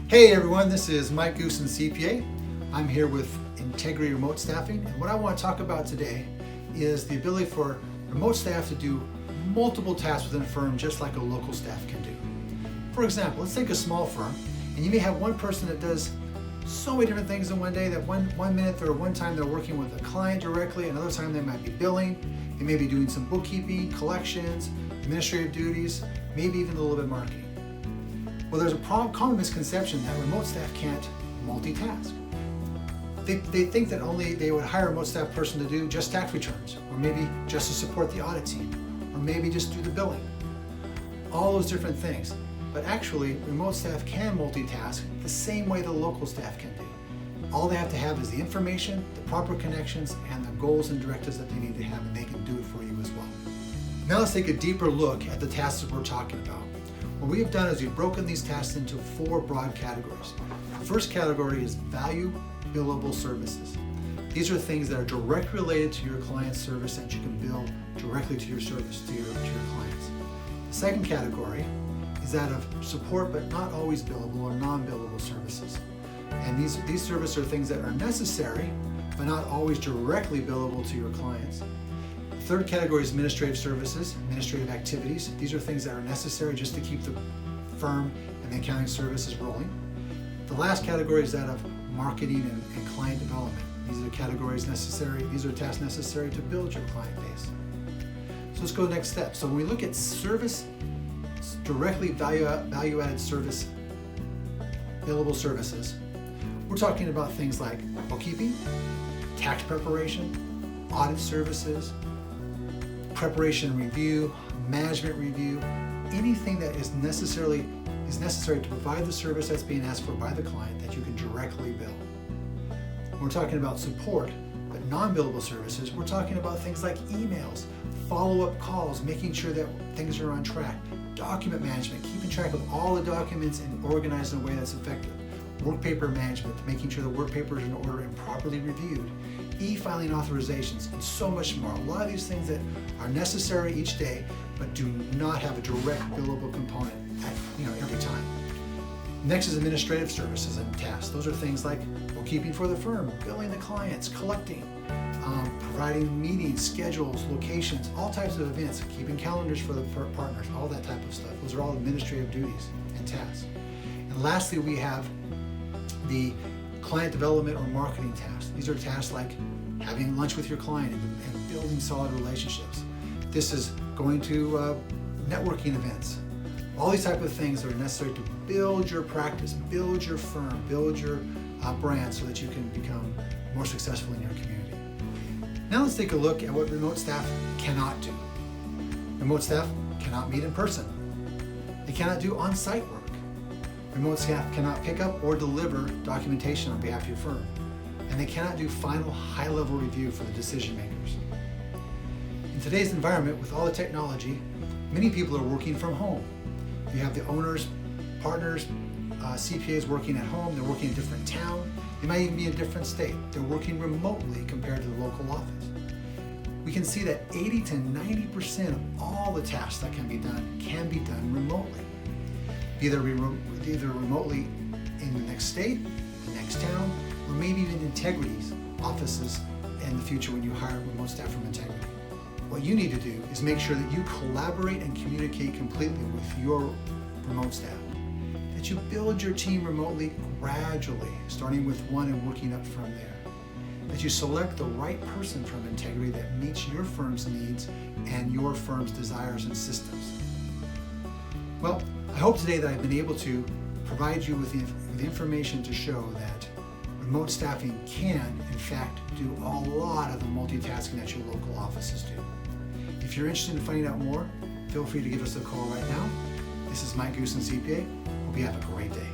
Hey everyone, this is 𝐚𝐜𝐜𝐬, CPA. I'm here with Integrity Remote Staffing, and what I want to talk about today is the ability for remote staff to do multiple tasks within a firm just like a local staff can do. For example, let's take a small firm, and you may have one person that does so many different things in one day that one minute or one time they're working with a client directly, another time they might be billing, they may be doing some bookkeeping, collections, administrative duties, maybe even a little bit of marketing. Well, there's a common misconception that remote staff can't multitask. They think that only they would hire a remote staff person to do just tax returns, or maybe just to support the audit team, or maybe just do the billing. All those different things. But actually, remote staff can multitask the same way the local staff can do. All they have to have is the information, the proper connections, and the goals and directives that they need to have, and they can do it for you as well. Now let's take a deeper look at the tasks that we're talking about. What we have done is we've broken these tasks into 4 broad categories. The first category is value billable services. These are things that are directly related to your client's service that you can bill directly to your service, to your clients. The second category is that of support but not always billable or non-billable services. And these services are things that are necessary but not always directly billable to your clients. The third category is administrative services, administrative activities. These are things that are necessary just to keep the firm and the accounting services rolling. The last category is that of marketing and client development. These are categories necessary, these are tasks necessary to build your client base. So let's go to the next step. So when we look at service, directly value-added service, billable services, we're talking about things like bookkeeping, tax preparation, audit services, preparation and review, management review, anything that is necessary to provide the service that's being asked for by the client that you can directly bill. When we're talking about support, but non-billable services, we're talking about things like emails, follow-up calls, making sure that things are on track, document management, keeping track of all the documents and organized in a way that's effective, work paper management, making sure the work paper is in order and properly reviewed, e-filing authorizations, and so much more. A lot of these things that are necessary each day, but do not have a direct billable component every time. Next is administrative services and tasks. Those are things like bookkeeping for the firm, billing the clients, collecting, providing meetings, schedules, locations, all types of events, keeping calendars for the partners, all that type of stuff. Those are all administrative duties and tasks. And lastly, we have the client development or marketing tasks. These are tasks like having lunch with your client and building solid relationships. This is going to networking events. All these type of things are necessary to build your practice, build your firm, build your brand so that you can become more successful in your community. Now let's take a look at what remote staff cannot do. Remote staff cannot meet in person. They cannot do on-site work. Remote staff cannot pick up or deliver documentation on behalf of your firm. And they cannot do final high-level review for the decision makers. In today's environment, with all the technology, many people are working from home. You have the owners, partners, CPAs working at home, they're working in a different town, they might even be in a different state. They're working remotely compared to the local office. We can see that 80 to 90% of all the tasks that can be done remotely. Either remotely in the next state, the next town, or maybe even Integrity's offices in the future when you hire remote staff from Integrity. What you need to do is make sure that you collaborate and communicate completely with your remote staff. That you build your team remotely gradually, starting with one and working up from there. That you select the right person from Integrity that meets your firm's needs and your firm's desires and systems. Well, I hope today that I've been able to provide you with the information to show that remote staffing can, in fact, do a lot of the multitasking that your local offices do. If you're interested in finding out more, feel free to give us a call right now. This is 𝐚𝐜𝐜𝐬, CPA. Hope you have a great day.